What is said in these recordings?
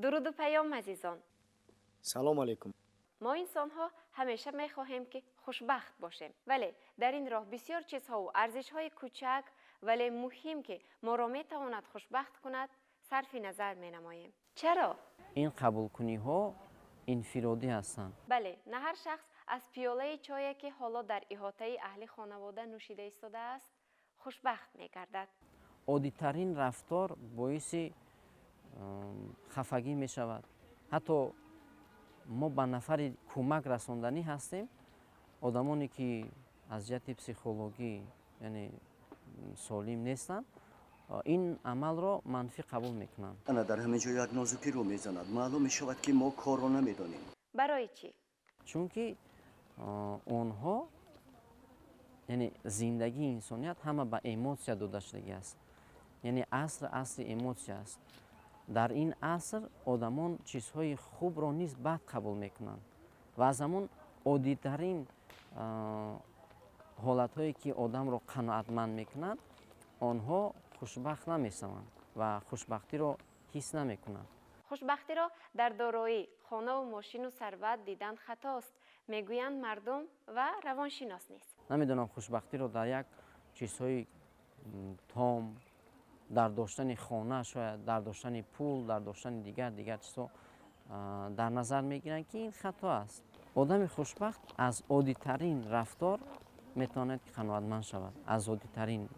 درود و پیام عزیزان. سلام علیکم. ما انسان ها همیشه می خواهیم که خوشبخت باشیم، ولی در این راه بسیار چیزها و ارزش های کوچک ولی مهم که ما را می تواند خوشبخت کند صرف نظر می نماییم. چرا؟ این قبول کنی ها انفرادی هستند. بله، نه هر شخص از پیاله چایی که حالا در احاطه اهل خانواده نوشیده ایستاده است خوشبخت می گردد. عادی ترین رفتار باعث خفگی می شود. حتی ما به نفر کمک رساندنی هستیم. آدمانی که از جهت پسیخولوژی یعنی سالم نیستند این عمل را منفی قبول میکنند. انا در همه جا یک نازکی رو میزند. معلوم میشود که ما کار رو نمیدانیم. برای چی؟ چون که آنها یعنی زندگی انسانیت همه به اموسیا داده شده است. یعنی اصل اموسیا است. در این عصر آدمان چیزهای خوب را نیز بد قبول میکنند و از همون عادی‌ترین حالت‌هایی که آدم را قناعتمند میکنند آنها خوشبخت نمیشوند و خوشبختی را حس نمیکنند. خوشبختی را در دارایی، خانه و ماشین و ثروت دیدن خطاست، میگویند مردم و روانشناس نیست. نمیدونم خوشبختی را در یک چیزهای تام، در داشتن خانه، شاید در داشتن پول، در داشتن دیگر چیزها در نظر میگیرند که این خطا است. آدم خوشبخت از عادی ترین رفتار میتواند قناعتمند شود، از عادی ترین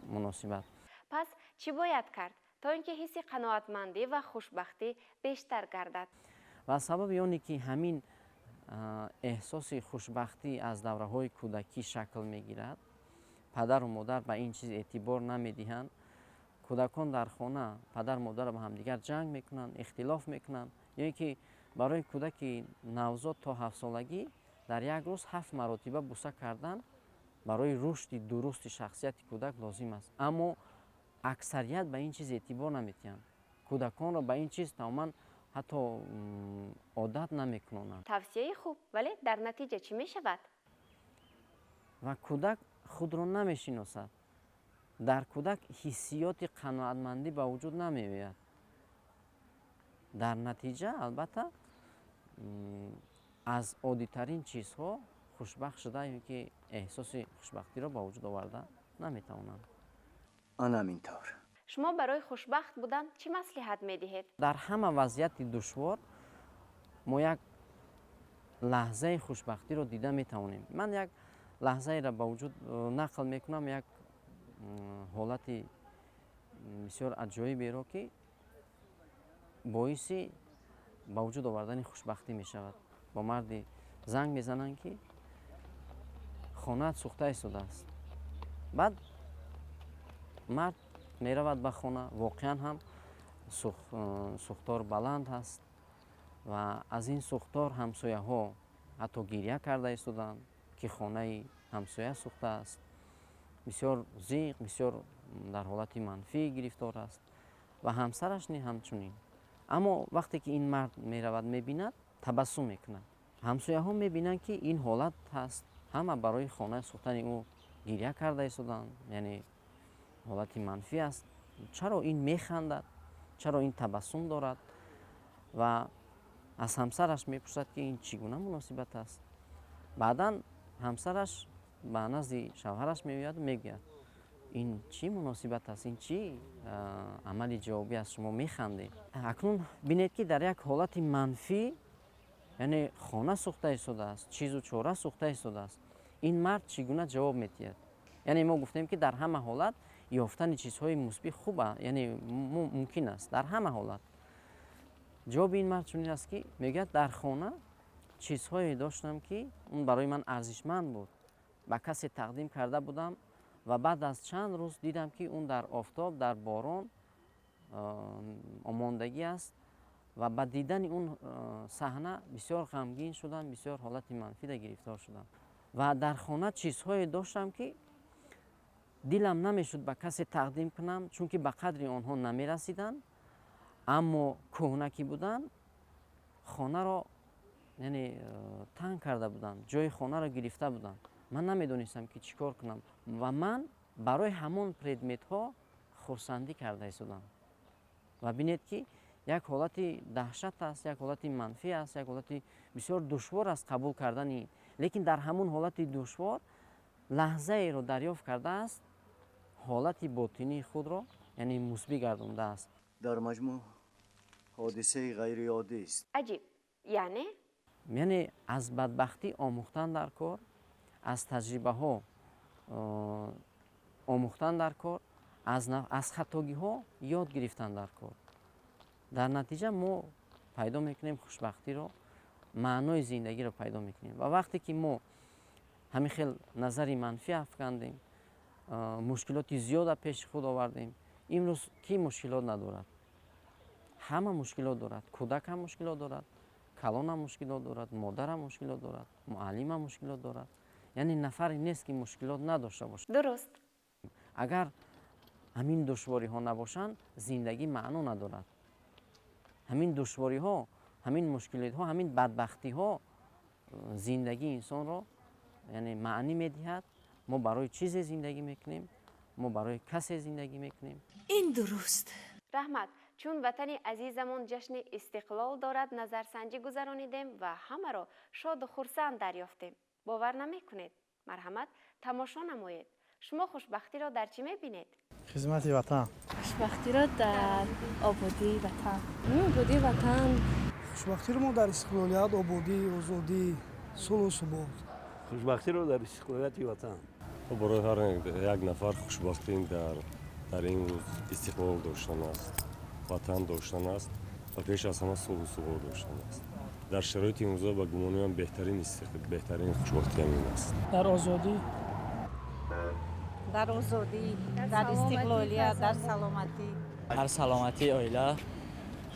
مناسبت. پس چی باید کرد تا اینکه حس قناعتمندی و خوشبختی بیشتر گردد؟ و سبب آنی که همین احساس خوشبختی از دوره‌های کودکی شکل میگیرد، پدر و مادر به این چیز اعتبار نمیدهند. کودکان در خانه پدر و مادر با همدیگر جنگ میکنند، اختلاف میکنند. یعنی که برای کودک نوزاد تا 7 سالگی در یک روز 7 مرتبه بوسه کردن برای رشد درست شخصیت کودک لازم است. اما اکثریت به این چیز اعتبار نمیدهند. کودکان را به این چیز تماما حتی عادت نمیکنند. توصیه خوب، ولی در نتیجه چی می شود؟ و کودک خود را نمیشناسد. در کودک حسیات قناعتمندی به وجود نمی‌آید. در نتیجه البته از عادی‌ترین چیزها خوشبخت شده یا که احساس خوشبختی را به وجود آورده نمی‌توانند. آن همینطور. شما برای خوشبخت بودن چی مصلحت می‌دهید؟ در همه وضعیت دشوار ما یک لحظه خوشبختی را دیده می‌توانیم. من یک لحظه را به وجود نقل می‌کنم، یک حالت بسیار عجایبی را که باعث به وجود آوردن خوشبختی می شود. با مردی زنگ میزنند که خانه سوخته ایستاده است. بعد مرد می رود به خانه، واقعا هم سوختار بلند است و از این سوختار همسایه ها حتی گریه کرده ایستادند که خانه همسایه سوخته است. بسیار زیق، بسیار در حالت منفی گرفتار است و همسرش نه همچنین. اما وقتی که این مرد می رود می بیند تبسم میکند. همسایه ها می بینند که این حالت هست، همه برای خانه سوختن او گریه کرده ایستادند، یعنی حالت منفی است. چرا این میخندد؟ چرا این تبسم دارد؟ و از همسرش میپرسد که این چگونه مناسبت است؟ بعدا همسرش به نزد شوهرش میآید و میگوید این چی مناسبت است؟ این چی عملی جوابی از شما میخندید؟ اکنون بینید که در یک حالت منفی، یعنی خانه سوخته ایستاده است، چیز و چاره سوخته ایستاده است، این مرد چگونه جواب میدهد؟ یعنی ما گفتیم که در همه حالت یافتن چیزهای مثبت خوبه، یعنی ممکن است در همه حالت. جواب این مرد چنین است که میگه در خانه چیزهایی داشتم که اون برای من ارزشمند بود، به کسی تقدیم کرده بودم و بعد از چند روز دیدم که اون در آفتاب، در باران آماندگی است و با دیدن اون صحنه بسیار غمگین شدم، بسیار حالت منفی در گرفتار شدم. و در خانه چیزهایی داشتم که دلم نمیشد به کسی تقدیم کنم چون که به قدر آنها نمی رسیدن، اما کهنه بودن خانه را یعنی تنگ کرده بودن، جای خانه را گرفته بودن. من نمیدونستم که چیکار کنم و من برای همون پردمت ها خرسندی کرده ایستادم. و بینید که یک حالتی دهشت است، یک حالتی منفی است، یک حالتی بسیار دشوار است قبول کردن این. لیکن در همون حالت دشوار لحظه ای رو دریافت کرده است، حالت باطنی خود را یعنی مثبت گردانده است. در مجموع حادثه غیر عادی است. عجیب. یعنی از بدبختی آموختن در کار، از تجربه ها آموختن در کار، از خطاگی ها یاد گرفتن در کار. در نتیجه ما پیدا میکنیم خوشبختی را، معنای زندگی را پیدا میکنیم. و وقتی که ما همین خیلی نظری منفی افکندیم، مشکلات زیاد پیش خود آوردیم، امروز کی مشکلات ندارد؟ همه مشکلات دارد. کودک هم مشکلات دارد، کلان هم مشکلات دارد، مادر هم مشکلات دارد، معلم هم مشکلات دارد. یعنی نفری نیست که مشکلات نداشته باشد. درست. اگر همین دشواری ها نباشند زندگی معنا ندارد. همین دشواری ها، همین مشکلات ها، همین بدبختی ها زندگی انسان را یعنی معنی میدهد. ما برای چیزی زندگی میکنیم، ما برای کسی زندگی میکنیم. این درست. رحمت، چون وطن عزیزمون جشن استقلال دارد نظرسنجی گذرانیدیم و همه را شاد و خرسند دریافتیم. باور نمیکنید؟ مرحمت تماشا نمایید. شما خوشبختی را در چی میبینید؟ خدمت وطن. خوشبختی را در آبادی وطن. آبادی وطن. خوشبختی رو ما در استقلالیت، آبادی، آزادی، صلح و ثبات. خوشبختی رو در استقلالیت وطن. برای هر یک نفر خوشبختی در این روز استقلال داشتن است، وطن داشتن است و پیش از همه صلح و ثبات داشتن است. در شرایط امروزه به گمان من بهترین خوشبختی همین است. در آزادی، در آزادی، در استقلالیت، در سلامتی. در سلامتی عائله،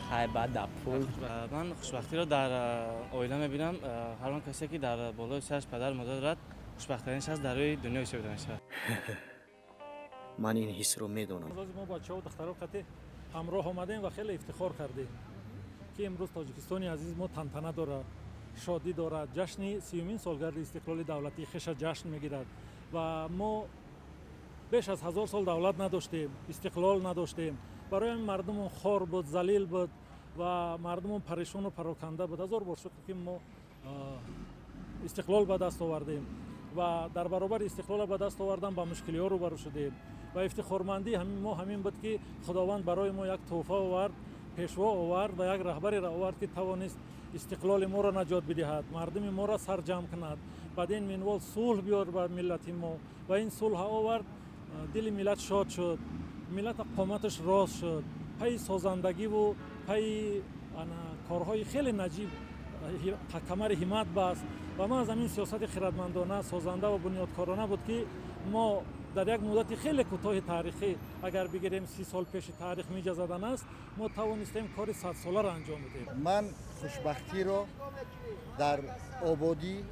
خیبت در پول. من خوشبختی را در عائله میبینم. هر آن کسی که در بالای سرش پدر مادر دارد خوشبخت‌ترینش است در روی دنیا حساب می‌شود. من این حس رو میدونم. ما بچه‌ها و دخترها قطعی همراه آمدیم و خیلی افتخار کردیم که امروز تاجیکستان عزیز ما تنتنه دارد، شادی دارد. جشن 30مین سالگرد استقلال دولتی خوش جشن میگیرد و ما بیش از 1000 سال دولت نداشتیم، استقلال نداشتیم. برای مردم خار بود، ذلیل بود و مردم پریشان و پراکنده بود. 1000 بار شکر که ما استقلال به دست آوردیم و در برابر استقلال به دست آوردن با مشکلات روبرو شدیم و افتخارمندی ما همین بود که خداوند برای ما یک تحفه آورد، پیشوا آورد و یک رهبری را آورد که توانست استقلال ما را نجات بدهد، مردم ما را سرجم کند، بعد این منوال صلح بیار بر ملت ما و این صلح آورد. دل ملت شاد شد، ملت قامتش راست شد، پای سازندگی و پای کارهای خیلی نجیب کمر همت بست و ما از همین سیاست خردمندانه، سازنده و بنیادکارانه بود که ما در یک مدت خیلی کوتاه تاریخی اگر بگیریم 30 سال پیش تاریخ میجا زدن است، ما توانستیم کار 100 ساله را انجام بدیم. من خوشبختی را در آبادی،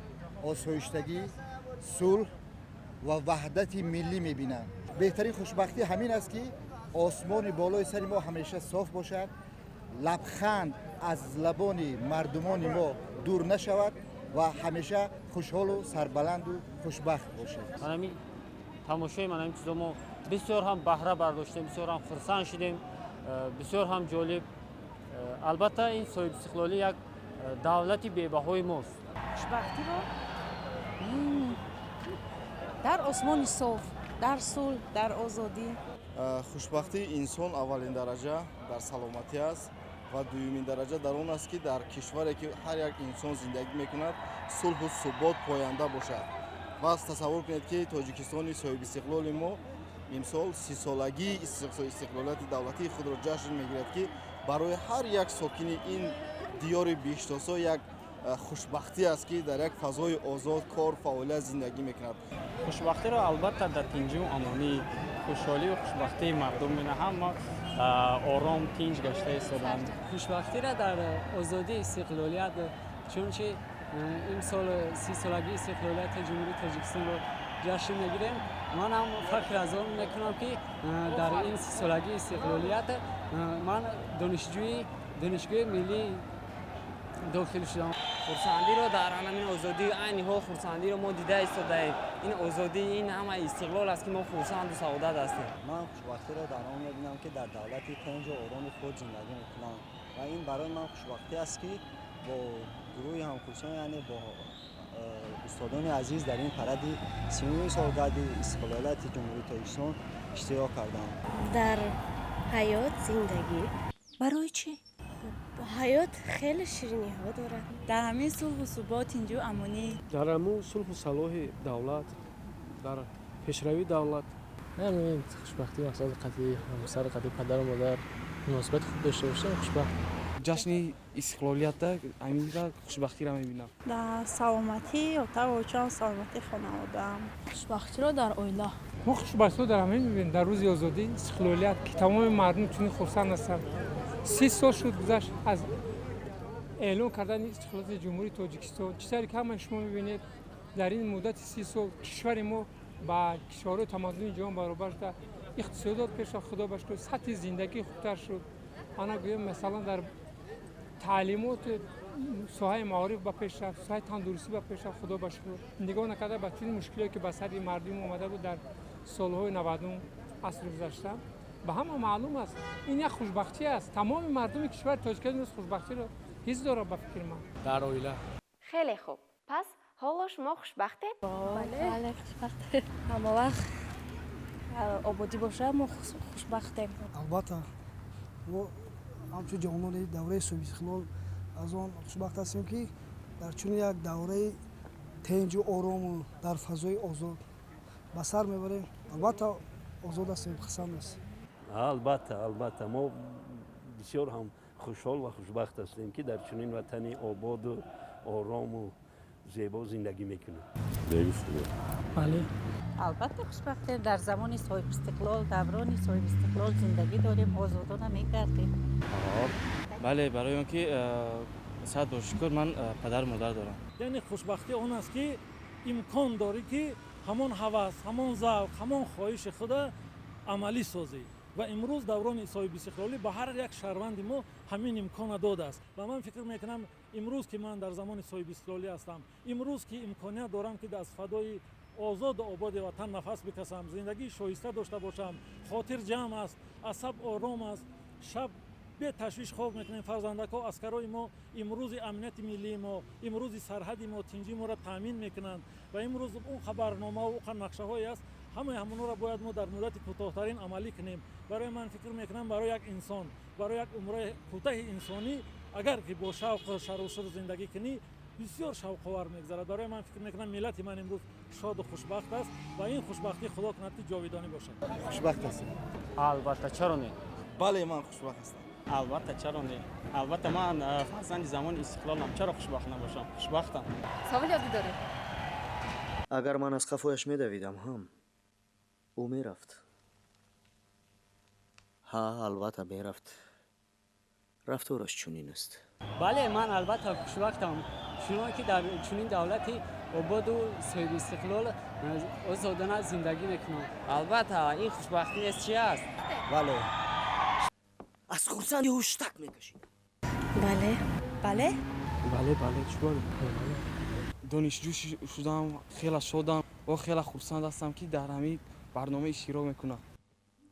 آسایشتگی، صلح و وحدت ملی میبینم. بهترین خوشبختی همین است که آسمان بالای سر ما همیشه صاف باشد، لبخند از لبان مردمان ما دور نشود و همیشه خوشحال و سربلند و خوشبخت باشد. من همین تماشای من همین چیزا ما بسیار هم بهره برداشتیم، بسیار هم خرسند شدیم، بسیار هم جالب. البته این صاحب استقلالی یک دولت بی‌بهای ماست. خوشبختی را در آسمان صاف، در صلح، در آزادی. خوشبختی انسان اولین درجه در سلامتی است و دومین درجه در آن است که در کشوری که هر یک انسان زندگی میکند صلح و ثبات پاینده باشد. بس تصور کنید که تاجیکستان صاحب استقلال ما امسال 30 سالگی استقلالیت دولتی خود را جشن میگیرد که برای هر یک ساکن این دیار بیشتاسا یک خوشبختی است که در یک فضای آزاد کار فعالیت زندگی میکند. خوشبختی را البته در تنظیم امانی، خوشحالی و خوشبختی مردم می‌بینه، همه آرام تنج گشته ایستادند. خوشبختی را در آزادی استقلالیت، چون که این سال 30 سالگی استقلالیت جمهوری تاجیکستان را جشن میگیریم. من هم فخر از آن میکنم که در این 30 سالگی استقلالیت من دانشجوی ملی داخل شدم. خورسندی رو در همین آزادی عین حال خورسندی رو ما دیده ایستادیم. این آزادی این همه استقلال است که ما خورسند و سعادت هستیم. من خوشبختی را در آن می‌بینم که در دولتی تنج و آرام خود زندگی می‌کنم و این برای من خوشبختی است که با گروه همکورسان یعنی با استادان عزیز در این پرد 30 سالگرد استقلالیت جمهوری تاجیکستان اشتراک کردم. در حیات زندگی برای چی؟ حیات خیلی شیرینی ها داره. در همین صلح و ثبات اینجا امنی. در همون صلح و صلاح دولت در پیشروی دولت همین خوشبختی مقصد قطعی همسر قطعی پدر و مادر مناسبت خوب داشته باشن خوشبخت. جشن استقلالیت همین را خوشبختی را می‌بینم. در سلامتی اتاق و چند سلامتی خانواده. خوشبختی رو در اویلا. ما خوشبختی رو در همین می‌بینیم در روز آزادی استقلالیت که تمام مردم چنین خرسند هستند. 30 سال شد گذشت از اعلام کردن استقلال جمهوری تاجیکستان. چیزی که همه شما می‌بینید در این مدت 30 سال کشور ما با کشورهای تمدن جهان برابر شد. اقتصادات پیش خدا باشد، سطح زندگی خوبتر شد. انا گویم مثلا در تعلیمات ساحه معارف با پیشرفت، ساحه تندرستی با پیشرفت خدا باشد. نگاه نکرده به چنین مشکلاتی که به سر مردم اومده بود در سالهای 90 عصر گذشته به همه معلوم است. این یک خوشبختی است. تمام مردم کشور تاجیکستان روز خوشبختی را حس داره به فکر من. در اویلا. خیلی خوب. پس حالا شما خوشبختید؟ بله خوشبخته. اما وقت آبادی باشه ما خوشبختیم. البته ما همچون جوانان دوره صلح استقلال از آن خوشبخت هستیم که در چنین یک دوره تنج و آرام و در فضای آزاد به سر میبریم. البته آزاد هستیم، خسن است. البته ما بسیار هم خوشحال و خوشبخت هستیم که در چنین وطن آباد و آرام و زیبا زندگی میکنیم. بله. البته خوشبخته در زمان صاحب استقلال دوران صاحب استقلال زندگی داریم، آزادانه میگردیم. بله برای اون که صد با شکر من پدر مادر دارم. یعنی خوشبختی اون است که امکان داری که همان هوس، همان ذوق، همان خواهش خود عملی سازی و امروز دوران صاحب استقلالی به هر یک شهروند ما همین امکان داده است و من فکر میکنم امروز که من در زمان صاحب استقلالی هستم، امروز که امکانیت دارم که از فدای آزاد و آباد وطن نفس بکشم، زندگی شایسته داشته باشم، خاطر جمع است، عصب آرام است، شب به تشویش خواب میکنیم. فرزندک‌ها عسکرای ما امروز امنیت ملی ما، امروز سرحد ما، تنجی ما را تامین میکنند و امروز اون خبرنامه و اون نقشه هایی است همون را باید ما در مدت کوتاه‌ترین عملی کنیم. برای من فکر میکنم برای یک انسان، برای یک عمر کوتاه انسانی اگر که با شوق و شر و سر زندگی کنی بسیار شوق‌آور میگذرد. برای من فکر میکنم ملت من امروز شاد و خوشبخت است و این خوشبختی خدا کند که جاودانی باشد. خوشبخت هستم. البته چرا نه؟ بله من خوشبخت هستم. البته چرا نه؟ البته من فرزند زمان استقلالم، چرا خوشبخت نباشم؟ خوشبختم. سوال یادی داری؟ اگر من از قفایش میدویدم هم او میرفت. ها البته میرفت. رفتارش چنین است. بله من البته خوشبختم. شما که در چنین دولتی آباد و صاحب استقلال آزادانه زندگی میکنم. البته این خوشبختی از چی است؟ بله. از خرسندی هوشتک میکشید. بله. بله؟ بله چطور؟ دانشجو شدم، خیلی شادم و خیلی خرسند هستم که در همین برنامه اشتراک میکنم.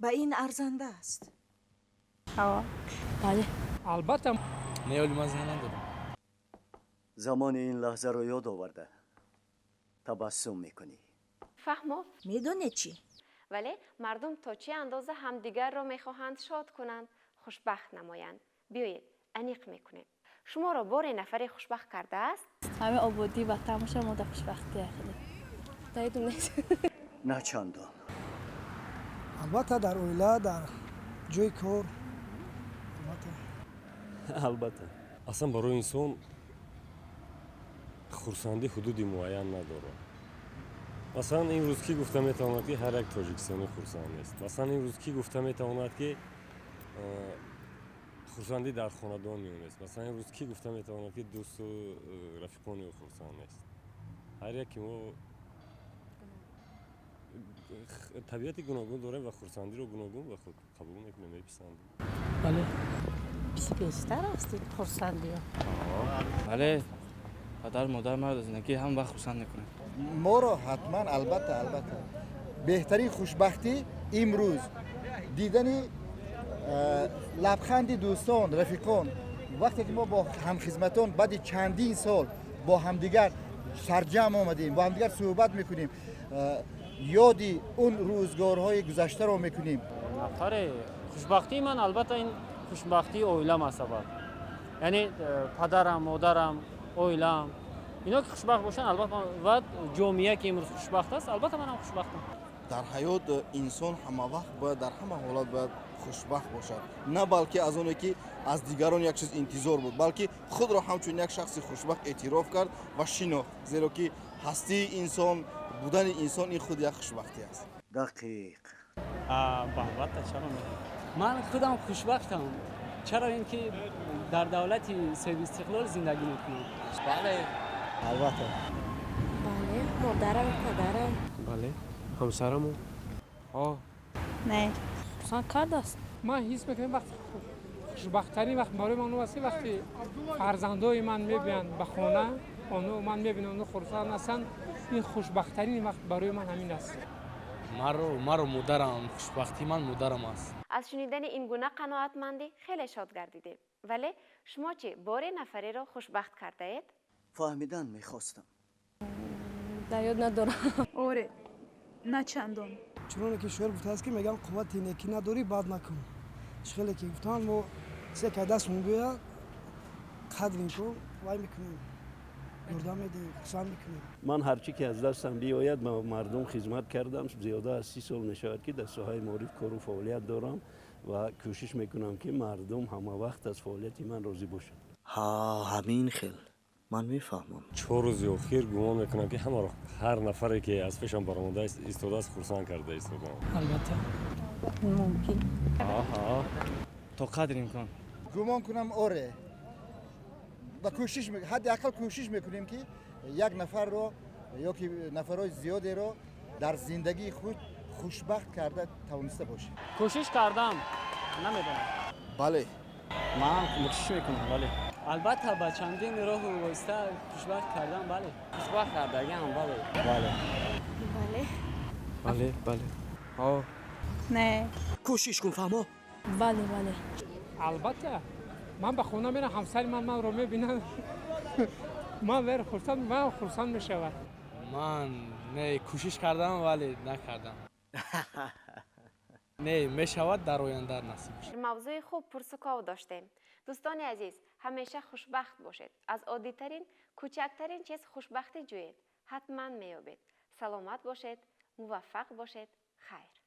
به این ارزنده است. بله. البته نه من ذهن ندارم. زمان این لحظه رو یاد آورده تبسم میکنی. فهمو؟ میدونه چی؟ ولی مردم تا چه اندازه همدیگر را میخواهند شاد کنند، خوشبخت نمایند. بیایید انیق میکنیم. شما را بار نفری خوشبخت کرده است؟ همه آبادی و تماشا ما در خوشبختی اخیلی. دایدون نیست. نه چندان. البته در اویلا در جای کار البته اصلا برای انسان خرسندی حدودی معین نداره. مثلا این روز کی گفته میتواند که هر یک تاجیکستانی خرسند است. مثلا این روز کی گفته میتواند که خرسندی در خاندان میونست. مثلا این روز کی گفته میتواند که دوست و رفیقان او خرسند است. هر یکی ما طبیعت گوناگون داره و خرسندی رو گوناگون و خود قبول میکنیم میپسندیم. بله. بیشتر هستید خرسندی بله پدر مادر ما رو زندگی هم وقت خرسند میکنه. ما رو حتما البته بهترین خوشبختی امروز دیدن لبخند دوستان رفیقان وقتی که ما با همخدمتان بعد چندین سال با همدیگر سرجم آمدیم با همدیگر صحبت میکنیم یادی اون روزگارهای گذشته رو میکنیم. نفر خوشبختی من البته این خوشبختی اویلم است. یعنی پدرم مادرم اویلم اینا که خوشبخت باشن البته و جامعه که امروز خوشبخت است البته من هم خوشبختم. در حیات انسان همه وقت باید در همه حالات باید خوشبخت باشد نه بلکه از اونه که از دیگران یک چیز انتظار بود بلکه خود را همچون یک شخص خوشبخت اعتراف کرد و شناخت زیرا که هستی انسان بودن انسان این خود یک خوشبختی است. دقیق. البته چرا من خودم خوشبختم چرا اینکه در دولت صاحب استقلال زندگی میکنم. بله البته بله مادرم پدرم بله همسرمو نه خرسند کرد است. من حس میکنم وقت خوشبخت‌ترین وقت برای من است وقتی فرزندای من میبینن به خانه اونو من میبینم اونو خرسند هستن این خوشبخت‌ترین وقت برای من همین است. مرو مادرم خوشبختی من مادرم است. از شنیدن این گونه قناعتمندی خیلی شاد گردیدیم. ولی شما چه بار نفری را خوشبخت کرده اید؟ فهمیدن میخواستم. در یاد ندارم. آره نه چندان. چون که شعر گفته است که میگم قوت نیکی نداری بد نکن. خیلی که گفتن ما سه که دست مونده قدر کن وای میکنیم یردم میدیم خرسند میکنیم. من هرچی که از دستم بیاید با مردم خدمت کردم زیاده از 30 سال میشود که در ساحه معارف کار و فعالیت دارم و کوشش میکنم که مردم همه وقت از فعالیت من راضی باشن. همین خیل من میفهمم. 4 روز اخیر گمان میکنم که همه هر نفری که از پیشم برآمده است ایستاده است خرسند کرده ایستاده. البته ممکن. تو قدر امکان گمان کنم آره و کوشش حداقل کوشش میکنیم که یک نفر رو یا که نفرهای زیادی رو در زندگی خود خوشبخت کرده توانسته باشه. کوشش کردم نمیدونم. بله من کوشش میکنم. بله البته با چندین راه و واسطه خوشبخت کردم. بله خوشبخت کردم. بله بله بله بله نه کوشش کن فهمو. بله بله البته من به خونه میرم همسر من رو میبینم من ویر خرسند میشود. من نه کوشش کردم ولی نکردم. نه میشود در آینده نصیب شد. موضوع خوب پرسکاو داشتیم. دوستان عزیز همیشه خوشبخت باشید. از عادی‌ترین کوچکترین چیز خوشبختی جویید. حتما میابید. سلامت باشید. موفق باشید. خیر.